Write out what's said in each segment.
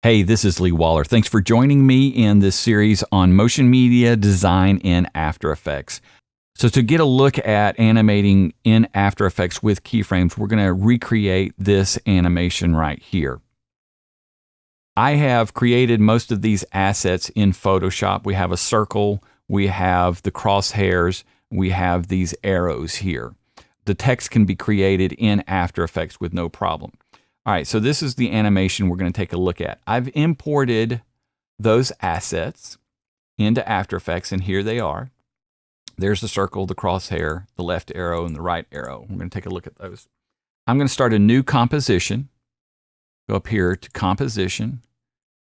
Hey, this is Lee Waller. Thanks for joining me in this series on motion media design in After Effects. So to get a look at animating in After Effects with keyframes, we're going to recreate this animation right here. I have created most of these assets in Photoshop. We have a circle, we have the crosshairs, we have these arrows here. The text can be created in After Effects with no problem. All right, so this is the animation we're going to take a look at. I've imported those assets into After Effects, and here they are. There's the circle, the crosshair, the left arrow, and the right arrow. We're going to take a look at those. I'm going to start a new composition. Go up here to Composition,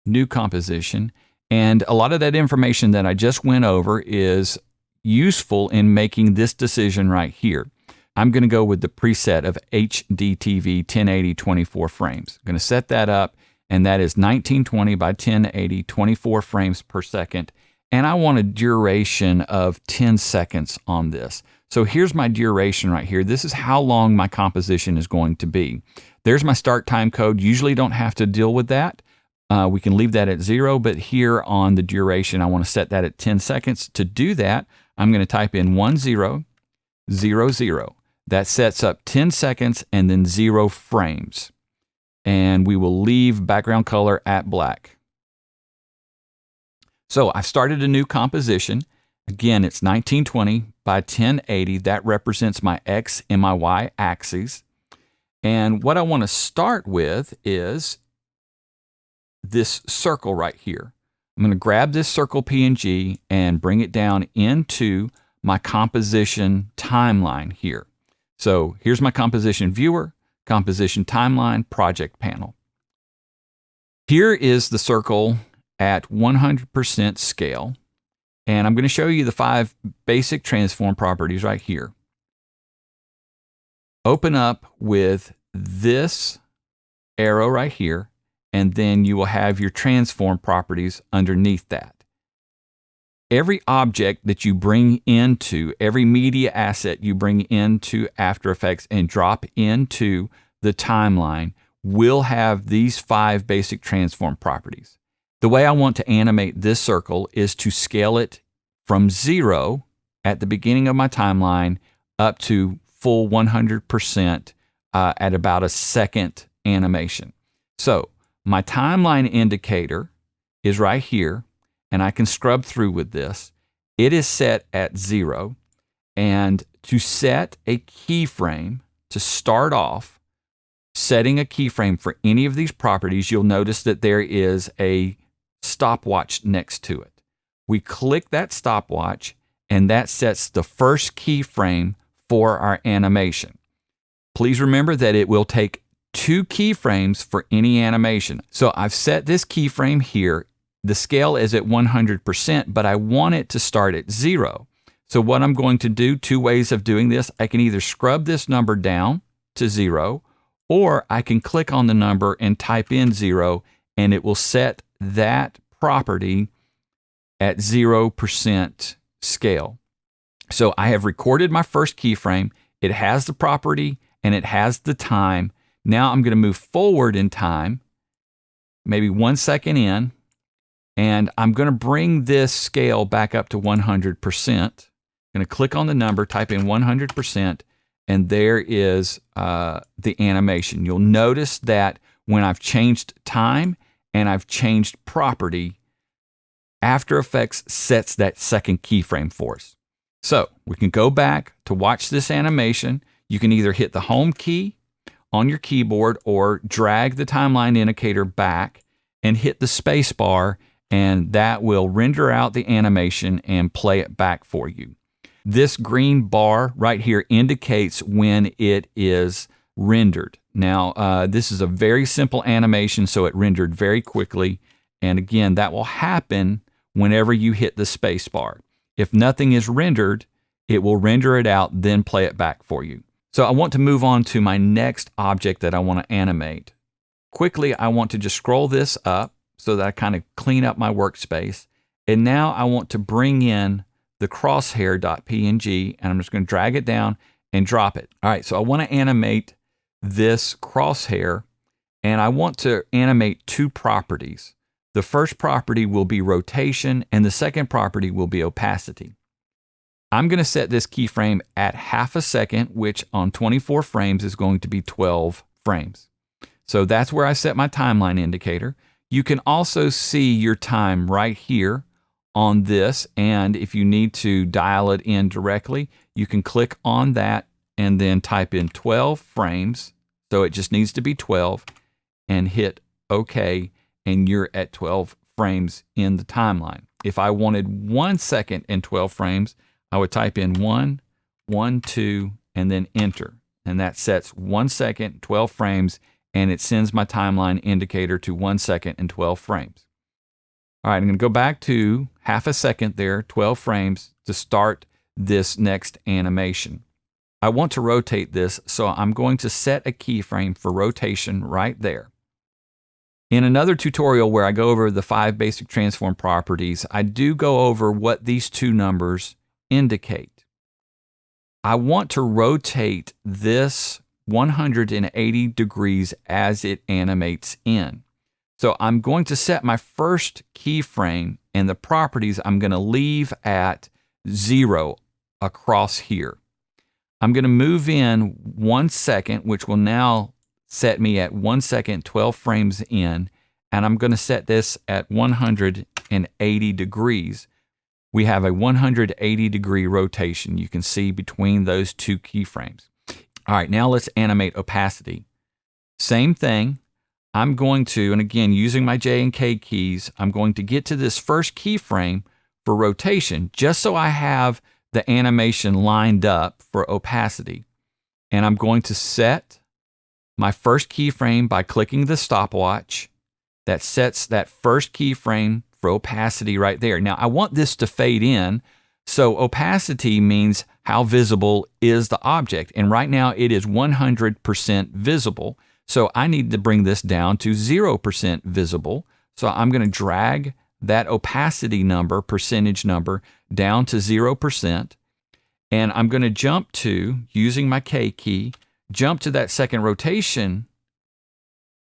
New Composition, and a lot of that information that I just went over is useful in making this decision right here. I'm going to go with the preset of HDTV 1080 24 frames. I'm going to set that up, and that is 1920 by 1080 24 frames per second. And I want a duration of 10 seconds on this. So here's my duration right here. This is how long my composition is going to be. There's my start time code. Usually don't have to deal with that. We can leave that at 0, but here on the duration, I want to set that at 10 seconds. To do that, I'm going to type in 1000. That sets up 10 seconds and then 0 frames. And we will leave background color at black. So I've started a new composition. Again, it's 1920 by 1080. That represents my X and my Y axes. And what I want to start with is this circle right here. I'm going to grab this circle PNG and bring it down into my composition timeline here. So here's my composition viewer, composition timeline, project panel. Here is the circle at 100% scale. And I'm going to show you the 5 basic transform properties right here. Open up with this arrow right here, and then you will have your transform properties underneath that. Every object that you bring into, every media asset you bring into After Effects and drop into the timeline will have these 5 basic transform properties. The way I want to animate this circle is to scale it from 0 at the beginning of my timeline up to full 100% at about a second animation. So my timeline indicator is right here, and I can scrub through with this. It is set at 0. And to set a keyframe, to start off setting a keyframe for any of these properties, you'll notice that there is a stopwatch next to it. We click that stopwatch, and that sets the first keyframe for our animation. Please remember that it will take 2 keyframes for any animation. So I've set this keyframe here. The scale is at 100%, but I want it to start at 0. So what I'm going to do, 2 ways of doing this, I can either scrub this number down to 0, or I can click on the number and type in 0, and it will set that property at 0% scale. So I have recorded my first keyframe. It has the property and it has the time. Now I'm going to move forward in time, maybe 1 second in, and I'm going to bring this scale back up to 100%. I'm going to click on the number, type in 100%, and there is the animation. You'll notice that when I've changed time and I've changed property, After Effects sets that second keyframe for us. So we can go back to watch this animation. You can either hit the home key on your keyboard or drag the timeline indicator back and hit the space bar, and that will render out the animation and play it back for you. This green bar right here indicates when it is rendered. Now, this is a very simple animation, so it rendered very quickly. And again, that will happen whenever you hit the space bar. If nothing is rendered, it will render it out, then play it back for you. So I want to move on to my next object that I want to animate. Quickly, I want to just scroll this up so that I kind of clean up my workspace. And now I want to bring in the crosshair.png, and I'm just going to drag it down and drop it. All right, so I want to animate this crosshair and I want to animate two properties. The first property will be rotation, and the second property will be opacity. I'm going to set this keyframe at half a second, which on 24 frames is going to be 12 frames. So that's where I set my timeline indicator. You can also see your time right here on this, and if you need to dial it in directly, you can click on that and then type in 12 frames. So it just needs to be 12 and hit OK, and you're at 12 frames in the timeline. If I wanted 1 second and 12 frames, I would type in 1, 1, 2, and then enter. And that sets 1 second, 12 frames, and it sends my timeline indicator to 1 second and 12 frames. All right, I'm going to go back to half a second there, 12 frames, to start this next animation. I want to rotate this, so I'm going to set a keyframe for rotation right there. In another tutorial where I go over the 5 basic transform properties, I do go over what these two numbers indicate. I want to rotate this 180 degrees as it animates in. So I'm going to set my first keyframe, and the properties I'm going to leave at 0 across here. I'm going to move in 1 second, which will now set me at 1 second, 12 frames in, and I'm going to set this at 180 degrees. We have a 180 degree rotation you can see between those two keyframes. All right, now let's animate opacity. Same thing. I'm going to, and again, using my J and K keys, I'm going to get to this first keyframe for rotation, just so I have the animation lined up for opacity. And I'm going to set my first keyframe by clicking the stopwatch. That sets that first keyframe for opacity right there. Now, I want this to fade in, so opacity means how visible is the object. And right now, it is 100% visible. So I need to bring this down to 0% visible. So I'm going to drag that opacity number, percentage number, down to 0%. And I'm going to jump to, using my K key, jump to that second rotation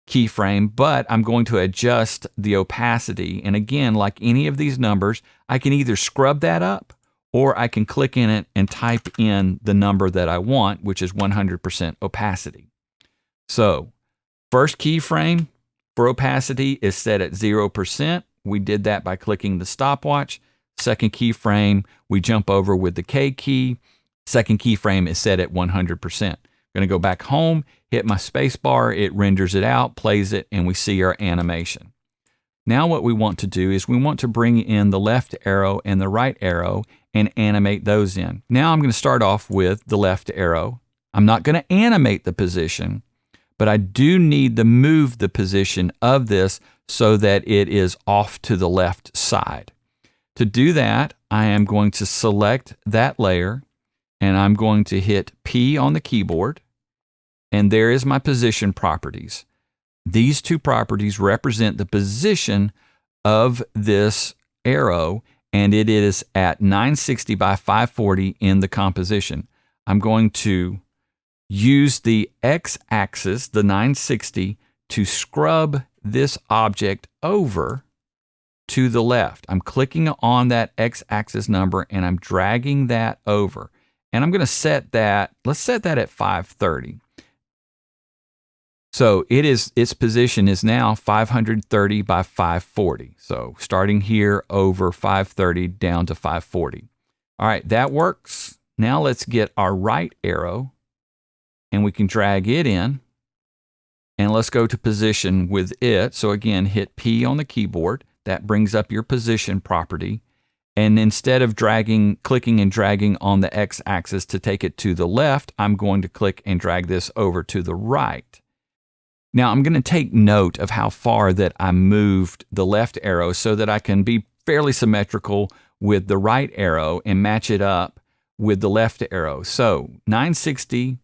keyframe, but I'm going to adjust the opacity. And again, like any of these numbers, I can either scrub that up, or I can click in it and type in the number that I want, which is 100% opacity. So first keyframe for opacity is set at 0%. We did that by clicking the stopwatch. Second keyframe, we jump over with the K key. Second keyframe is set at 100%. I'm going to go back home, hit my space bar, it renders it out, plays it, and we see our animation. Now what we want to do is we want to bring in the left arrow and the right arrow and animate those in. Now I'm going to start off with the left arrow. I'm not going to animate the position, but I do need to move the position of this so that it is off to the left side. To do that, I am going to select that layer, and I'm going to hit P on the keyboard, and there is my position properties. These two properties represent the position of this arrow, and it is at 960 by 540 in the composition. I'm going to use the x-axis, the 960, to scrub this object over to the left. I'm clicking on that x-axis number and I'm dragging that over. And I'm going to set that, let's set that at 530. So its position is now 530 by 540. So starting here over 530 down to 540. All right, that works. Now let's get our right arrow and we can drag it in. And let's go to position with it. So again, hit P on the keyboard. That brings up your position property. And instead of clicking and dragging on the x-axis to take it to the left, I'm going to click and drag this over to the right. Now I'm going to take note of how far that I moved the left arrow so that I can be fairly symmetrical with the right arrow and match it up with the left arrow. So 960,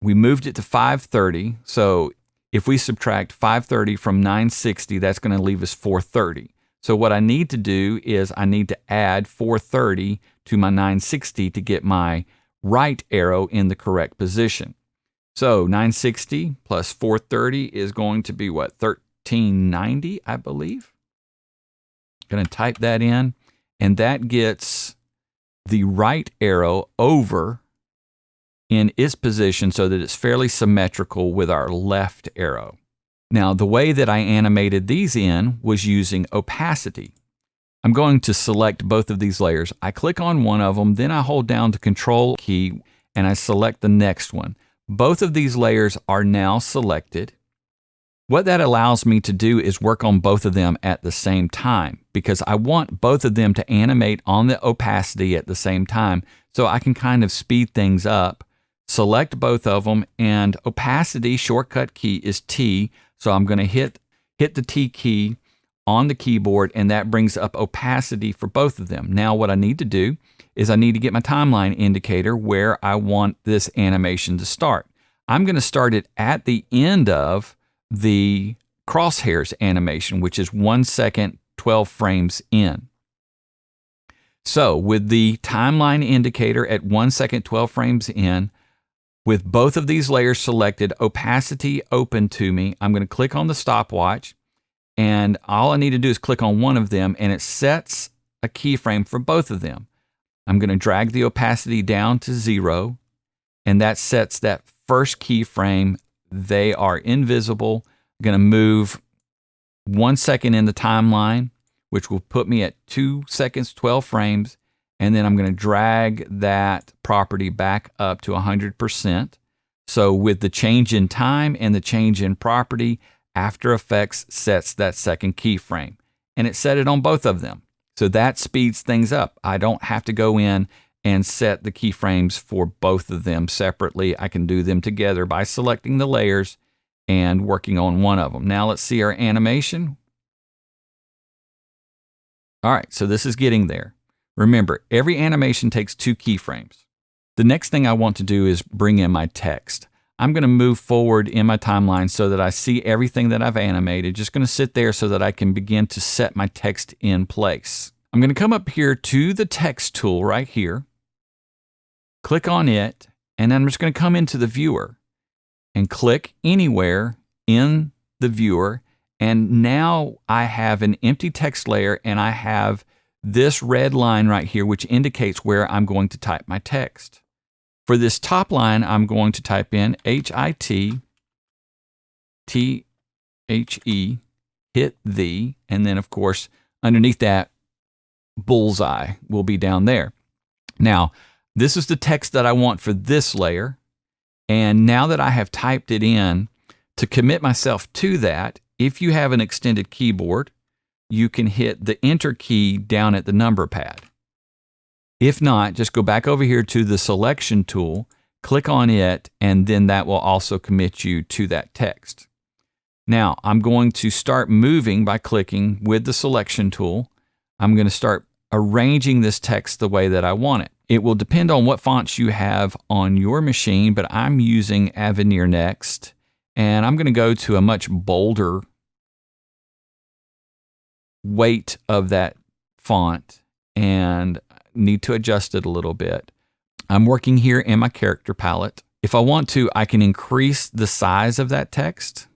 we moved it to 530. So if we subtract 530 from 960, that's going to leave us 430. So what I need to do is I need to add 430 to my 960 to get my right arrow in the correct position. So 960 plus 430 is going to be what? 1390, I believe. Going to type that in, and that gets the right arrow over in its position so that it's fairly symmetrical with our left arrow. Now, the way that I animated these in was using opacity. I'm going to select both of these layers. I click on one of them, then I hold down the Control key and I select the next one. Both of these layers are now selected. What that allows me to do is work on both of them at the same time, because I want both of them to animate on the opacity at the same time, so I can kind of speed things up. Select both of them, and opacity shortcut key is T, so I'm going to hit the T key on the keyboard, and that brings up opacity for both of them. Now what I need to do is I need to get my timeline indicator where I want this animation to start. I'm going to start it at the end of the crosshairs animation, which is 1 second, 12 frames in. So with the timeline indicator at 1 second, 12 frames in, with both of these layers selected, opacity open to me, I'm going to click on the stopwatch, and all I need to do is click on one of them, and it sets a keyframe for both of them. I'm going to drag the opacity down to 0, and that sets that first keyframe. They are invisible. I'm going to move 1 second in the timeline, which will put me at 2 seconds, 12 frames, and then I'm going to drag that property back up to 100%. So with the change in time and the change in property, After Effects sets that second keyframe, and it set it on both of them. So that speeds things up. I don't have to go in and set the keyframes for both of them separately. I can do them together by selecting the layers and working on one of them. Now let's see our animation. All right, so this is getting there. Remember, every animation takes 2 keyframes. The next thing I want to do is bring in my text. I'm going to move forward in my timeline so that I see everything that I've animated. Just going to sit there so that I can begin to set my text in place. I'm going to come up here to the text tool right here, click on it, and then I'm just going to come into the viewer and click anywhere in the viewer. And now I have an empty text layer, and I have this red line right here, which indicates where I'm going to type my text. For this top line, I'm going to type in HITTHE, hit thee, and then of course, underneath that, bullseye will be down there. Now, this is the text that I want for this layer. And now that I have typed it in, to commit myself to that, if you have an extended keyboard, you can hit the Enter key down at the number pad. If not, just go back over here to the Selection tool, click on it, and then that will also commit you to that text. Now, I'm going to start moving by clicking with the Selection tool. I'm going to start arranging this text the way that I want it. It will depend on what fonts you have on your machine, but I'm using Avenir Next, and I'm going to go to a much bolder weight of that font and need to adjust it a little bit. I'm working here in my character palette. If I want to, I can increase the size of that text,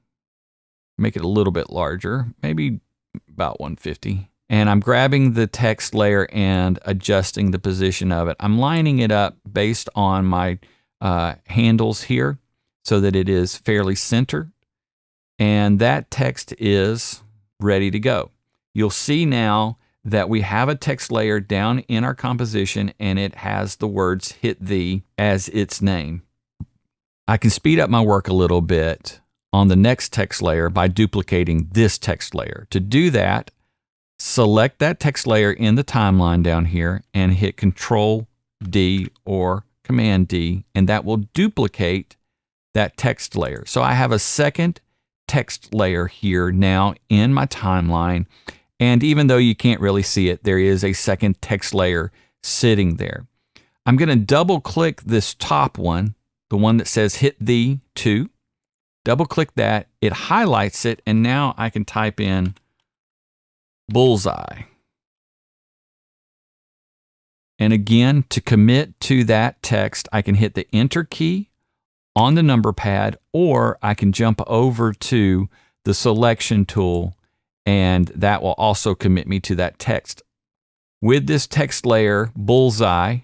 make it a little bit larger, maybe about 150. And I'm grabbing the text layer and adjusting the position of it. I'm lining it up based on my handles here so that it is fairly centered. And that text is ready to go. You'll see now that we have a text layer down in our composition, and it has the words "hit thee" as its name. I can speed up my work a little bit on the next text layer by duplicating this text layer. To do that, select that text layer in the timeline down here and hit Control D or Command D, and that will duplicate that text layer. So I have a second text layer here now in my timeline. And even though you can't really see it, there is a second text layer sitting there. I'm going to double click this top one, the one that says "hit thee 2. Double click that, it highlights it, and now I can type in bullseye. And again, to commit to that text, I can hit the Enter key on the number pad, or I can jump over to the selection tool, and that will also commit me to that text. With this text layer bullseye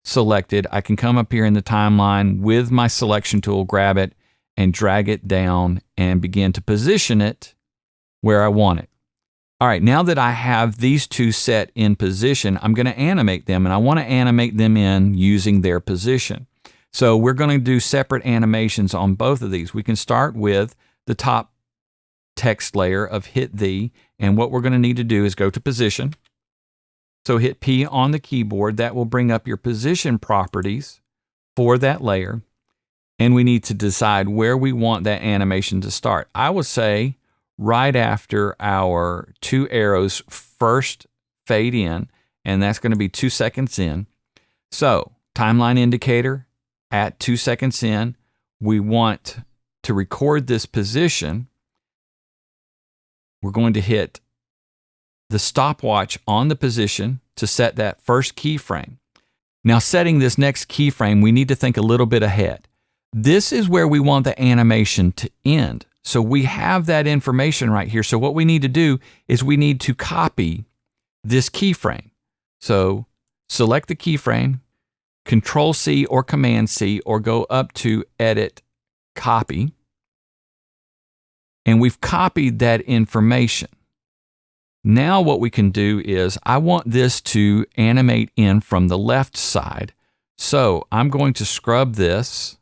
selected, I can come up here in the timeline with my selection tool, grab it, and drag it down and begin to position it where I want it. All right, now that I have these two set in position, I'm going to animate them, and I want to animate them in using their position. So we're going to do separate animations on both of these. We can start with the top text layer of hit thee, and what we're going to need to do is go to position. So hit P on the keyboard. That will bring up your position properties for that layer, and we need to decide where we want that animation to start. I would say right after our two arrows first fade in, and that's going to be 2 seconds in. So timeline indicator at 2 seconds in, we want to record this position. We're going to hit the stopwatch on the position to set that first keyframe. Now, setting this next keyframe, we need to think a little bit ahead. This is where we want the animation to end. So we have that information right here. So what we need to do is we need to copy this keyframe. So select the keyframe, Control C or Command C, or go up to Edit, Copy. And we've copied that information. Now what we can do is I want this to animate in from the left side. So I'm going to scrub this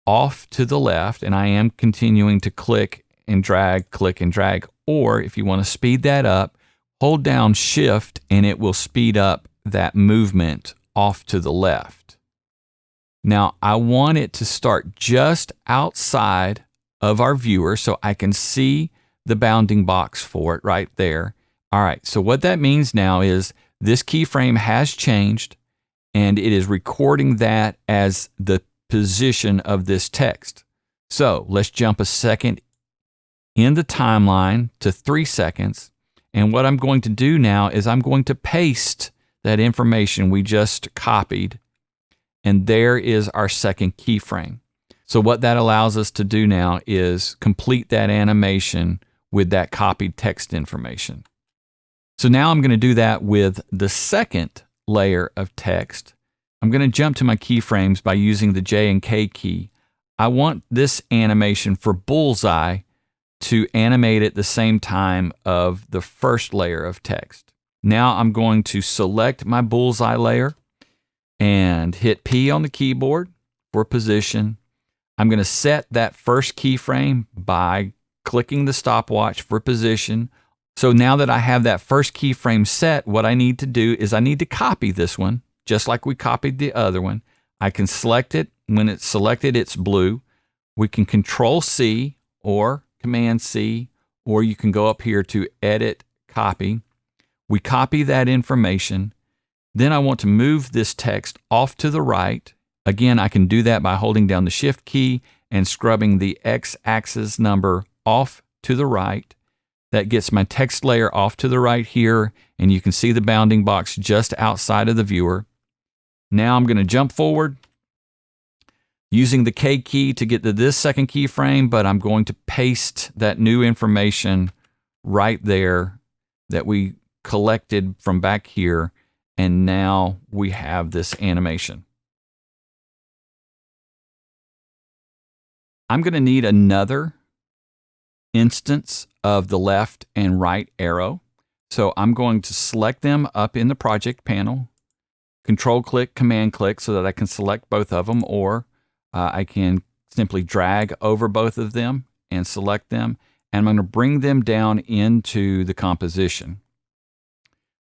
off to the left, and I am continuing to click and drag, click and drag. Or if you want to speed that up, hold down Shift and it will speed up that movement off to the left. Now I want it to start just outside of our viewer so I can see the bounding box for it right there. All right, so what that means now is this keyframe has changed, and it is recording that as the position of this text. So let's jump a second in the timeline to 3 seconds. And what I'm going to do now is I'm going to paste that information we just copied. And there is our second keyframe. So what that allows us to do now is complete that animation with that copied text information. So now I'm going to do that with the second layer of text. I'm going to jump to my keyframes by using the J and K key. I want this animation for bullseye to animate at the same time of the first layer of text. Now I'm going to select my bullseye layer and hit P on the keyboard for position. I'm going to set that first keyframe by clicking the stopwatch for position. So now that I have that first keyframe set, what I need to do is I need to copy this one, just like we copied the other one. I can select it. When it's selected, it's blue. We can Control C or Command C, or you can go up here to Edit, Copy. We copy that information. Then I want to move this text off to the right. Again, I can do that by holding down the Shift key and scrubbing the X-axis number off to the right. That gets my text layer off to the right here, and you can see the bounding box just outside of the viewer. Now I'm going to jump forward using the K key to get to this second keyframe, but I'm going to paste that new information right there that we collected from back here, and now we have this animation. I'm going to need another instance of the left and right arrow. So I'm going to select them up in the project panel, Control click, Command click so that I can select both of them, or I can simply drag over both of them and select them, and I'm going to bring them down into the composition.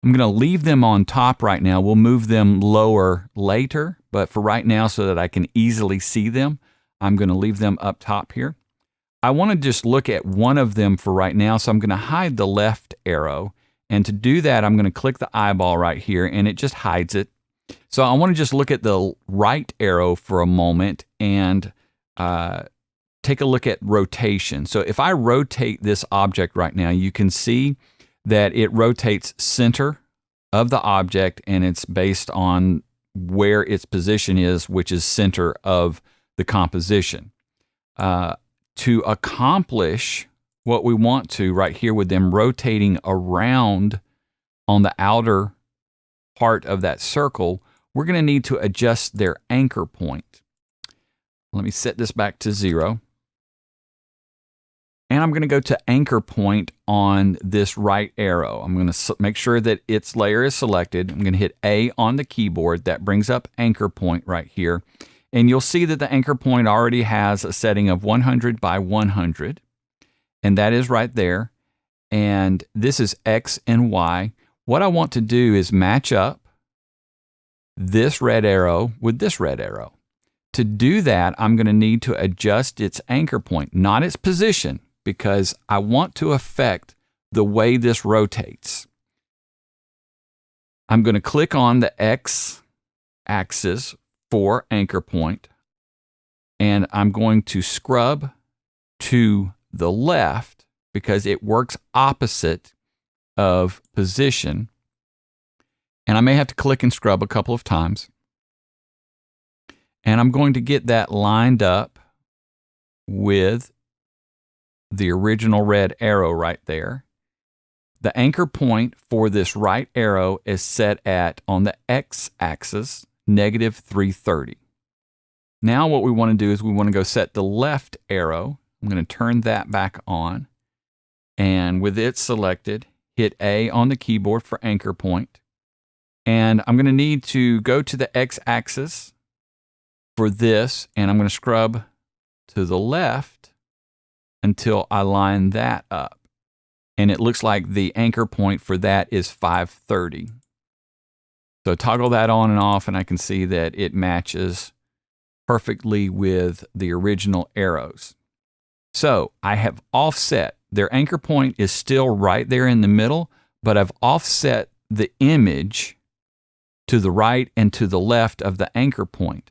I'm going to leave them on top right now. We'll move them lower later, but for right now, so that I can easily see them, I'm going to leave them up top here. I want to just look at one of them for right now, so I'm going to hide the left arrow. And to do that, I'm going to click the eyeball right here, and it just hides it. So I want to just look at the right arrow for a moment and take a look at rotation. So if I rotate this object right now, you can see that it rotates center of the object, and it's based on where its position is, which is center of the composition. To accomplish what we want to right here with them rotating around on the outer part of that circle, we're going to need to adjust their anchor point. Let me set this back to 0. And I'm going to go to anchor point on this right arrow. I'm going to make sure that its layer is selected. I'm going to hit A on the keyboard. That brings up anchor point right here. And you'll see that the anchor point already has a setting of 100 by 100. And that is right there. And this is X and Y. What I want to do is match up this red arrow with this red arrow. To do that, I'm going to need to adjust its anchor point, not its position, because I want to affect the way this rotates. I'm going to click on the X axis for anchor point, and I'm going to scrub to the left because it works opposite of position. And I may have to click and scrub a couple of times. And I'm going to get that lined up with the original red arrow right there. The anchor point for this right arrow is set at, on the X axis, -330. Now what we want to do is we want to go set the left arrow. I'm going to turn that back on. And with it selected, hit A on the keyboard for anchor point. And I'm going to need to go to the X axis for this, and I'm going to scrub to the left until I line that up. And it looks like the anchor point for that is 530. So toggle that on and off, and I can see that it matches perfectly with the original arrows. So I have offset. Their anchor point is still right there in the middle, but I've offset the image to the right and to the left of the anchor point.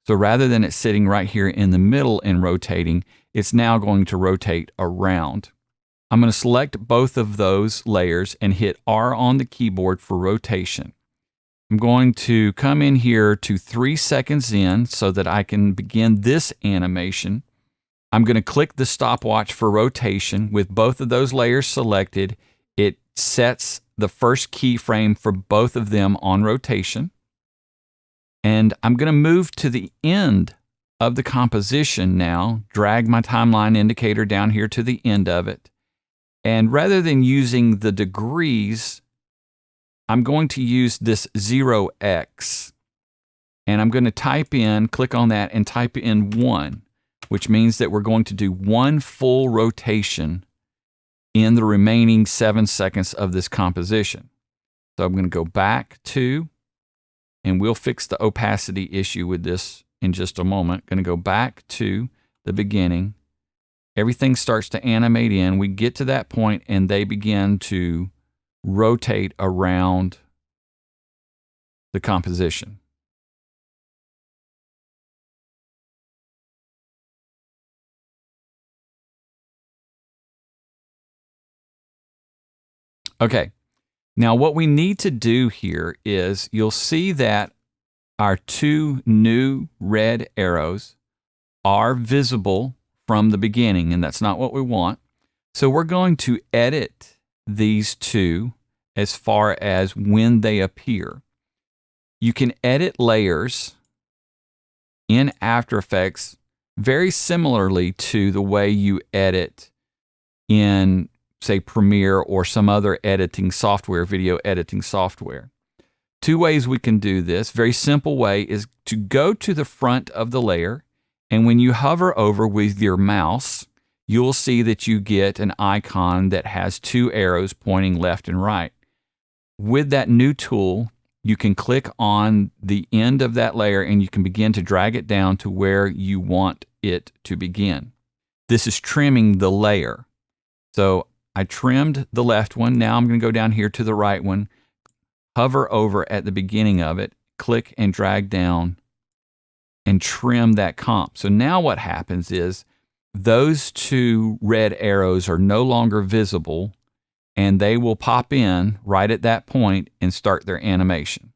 So rather than it sitting right here in the middle and rotating, it's now going to rotate around. I'm going to select both of those layers and hit R on the keyboard for rotation. I'm going to come in here to 3 seconds in so that I can begin this animation. I'm going to click the stopwatch for rotation. With both of those layers selected, it sets the first keyframe for both of them on rotation. And I'm going to move to the end of the composition now, drag my timeline indicator down here to the end of it. And rather than using the degrees, I'm going to use this 0x. And I'm going to type in, click on that and type in 1, which means that we're going to do 1 full rotation in the remaining 7 seconds of this composition. So I'm going to go back to, and we'll fix the opacity issue with this in just a moment. Going to go back to the beginning. Everything starts to animate in. We get to that point and they begin to rotate around the composition. Okay, now what we need to do here is you'll see that our 2 new red arrows are visible from the beginning, and that's not what we want. So we're going to edit these 2 as far as when they appear. You can edit layers in After Effects very similarly to the way you edit in, say, Premiere or some other editing software, video editing software. 2 ways we can do this. Very simple way is to go to the front of the layer, and when you hover over with your mouse, you'll see that you get an icon that has 2 arrows pointing left and right. With that new tool, you can click on the end of that layer and you can begin to drag it down to where you want it to begin. This is trimming the layer. So I trimmed the left one. Now I'm going to go down here to the right one, hover over at the beginning of it, click and drag down and trim that comp. So now what happens is those 2 red arrows are no longer visible, and they will pop in right at that point and start their animation.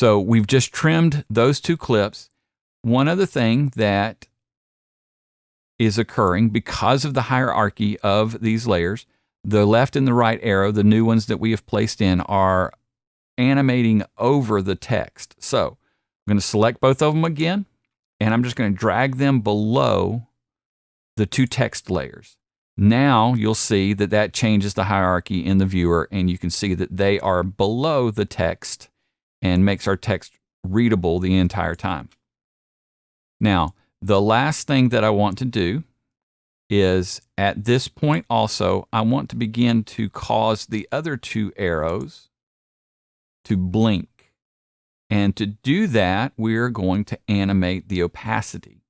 So we've just trimmed those two clips. One other thing that is occurring because of the hierarchy of these layers, the left and the right arrow, the new ones that we have placed in, are animating over the text. So I'm going to select both of them again, and I'm just going to drag them below the two text layers. Now you'll see that that changes the hierarchy in the viewer, and you can see that they are below the text and makes our text readable the entire time. Now, the last thing that I want to do is at this point also, I want to begin to cause the other two arrows to blink. And to do that, we're going to animate the opacity.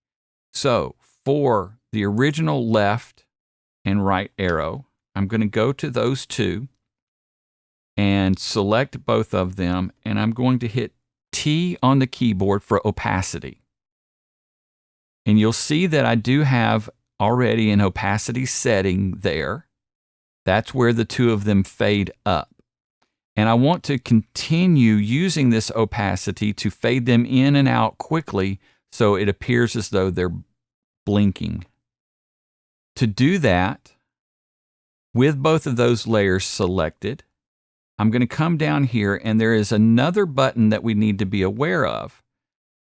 So for the original left and right arrow, I'm going to go to those two and select both of them, and I'm going to hit T on the keyboard for opacity. And you'll see that I do have already an opacity setting there. That's where the two of them fade up. And I want to continue using this opacity to fade them in and out quickly so it appears as though they're blinking. To do that, with both of those layers selected, I'm going to come down here, and there is another button that we need to be aware of.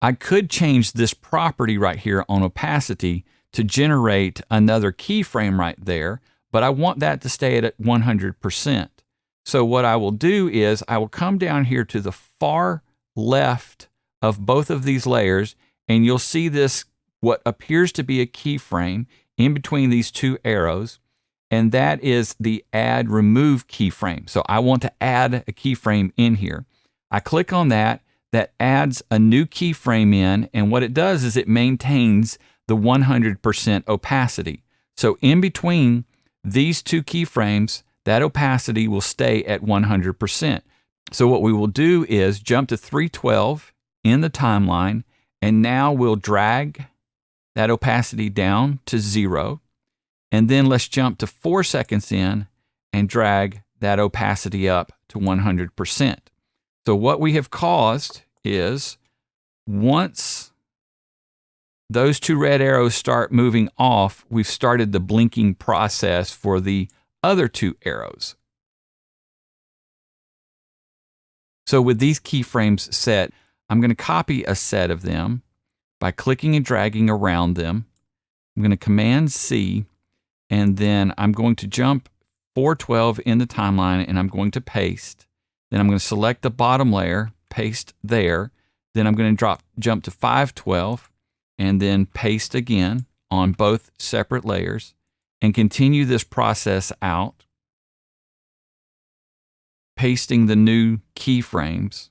I could change this property right here on opacity to generate another keyframe right there, but I want that to stay at 100%. So what I will do is I will come down here to the far left of both of these layers, and you'll see this, what appears to be a keyframe in between these two arrows, and that is the Add Remove keyframe. So I want to add a keyframe in here. I click on that. That adds a new keyframe in, and what it does is it maintains the 100% opacity. So in between these two keyframes, that opacity will stay at 100%. So what we will do is jump to 312 in the timeline, and now we'll drag that opacity down to 0. And then let's jump to 4 seconds in and drag that opacity up to 100%. So what we have caused is, once those two red arrows start moving off, we've started the blinking process for the other two arrows. So with these keyframes set, I'm going to copy a set of them by clicking and dragging around them. I'm going to Command C, and then I'm going to jump 412 in the timeline, and I'm going to paste. Then I'm going to select the bottom layer, paste there. Then I'm going to jump to 512 and then paste again on both separate layers and continue this process out, pasting the new keyframes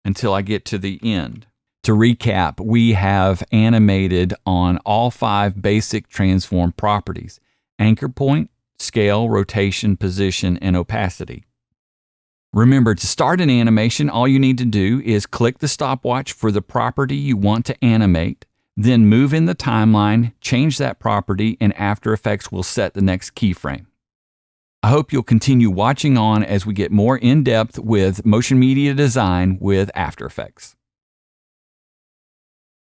until I get to the end. To recap, we have animated on all 5 basic transform properties: anchor point, scale, rotation, position, and opacity. Remember, to start an animation, all you need to do is click the stopwatch for the property you want to animate, then move in the timeline, change that property, and After Effects will set the next keyframe. I hope you'll continue watching on as we get more in-depth with motion media design with After Effects.